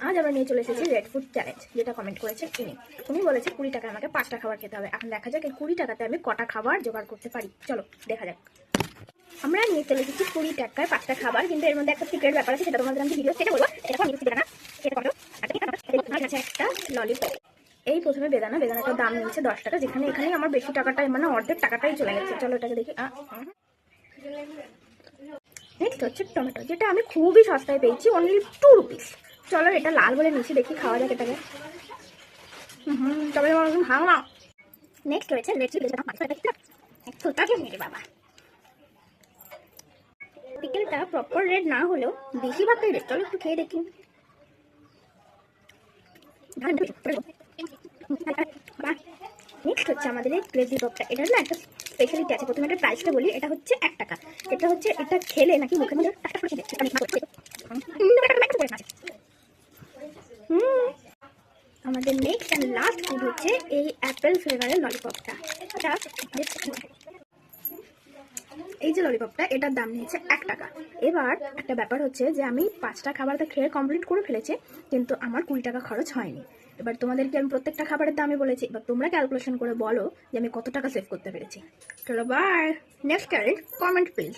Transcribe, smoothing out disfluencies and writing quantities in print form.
আজ আমরা নিয়ে চলে এসেছি রেড ফুড চ্যালেঞ্জ, যেটা কমেন্ট করেছেন ইনি। উনি বলেছে 20 টাকায় আমাকে 5টা খাবার খেতে হবে। এখন দেখা যাক এই 20 টাকাতে আমি কটা খাবার জোগাড় করতে পারি। চলো দেখা যাক। আমরা নিয়ে চলে এসেছি 20 টাকায় 5টা খাবার, কিন্তু এর মধ্যে একটা সিক্রেট ব্যাপার আছে, সেটা তোমাদের আমি ভিডিও থেকে বলবো। এটা আমি বেদানা, এটা করো। আছে একটা ললিপপ। এই প্রথমে বেদানাটার দাম নিয়েছে 10 টাকা, যেখানে এখানে আমার বেশি টাকাটাই মানে অর্ধেক টাকাটাই চলে গেছে। চলো এটাকে দেখি। নেক্সট হচ্ছে টমেটো, যেটা আমি খুবই সস্তায় পেয়েছি, অনলি 2 রুপিস। চলো এটা লাল বলে নিচে দেখি, খাওয়া যাক এটাকে। তবে ভালো না। নেক্সট রয়েছে রেড চিলি, মেরে বাবা। পিকেলটা প্রপার রেড না হলেও বেশিরভাগটাই রেড। চলো একটু খেয়ে দেখি। নেক্সট হচ্ছে আমাদের এই ক্রেজি পপটা। এটার না একটা স্পেশালিটি আছে। প্রথমে একটা প্রাইসটা বলি, এটা হচ্ছে 1 টাকা। এটা খেলে নাকি মুখের মধ্যে টাকা করে দিচ্ছে। আমাদের নেক্সট অ্যান্ড লাস্ট ফুড হচ্ছে এই অ্যাপেল ফ্লেভারের ললিপপটা। এই যে ললিপপটা, এটার দাম নিয়েছে 1 টাকা। এবার একটা ব্যাপার হচ্ছে যে আমি 5টা খাবারটা খেয়ে কমপ্লিট করে ফেলেছি, কিন্তু আমার 20 টাকা খরচ হয়নি। এবার তোমাদেরকে আমি প্রত্যেকটা খাবারের দামই বলেছি, এবার তোমরা ক্যালকুলেশন করে বলো যে আমি কত টাকা সেভ করতে পেরেছি। চলো bye. Next challenge, comment please.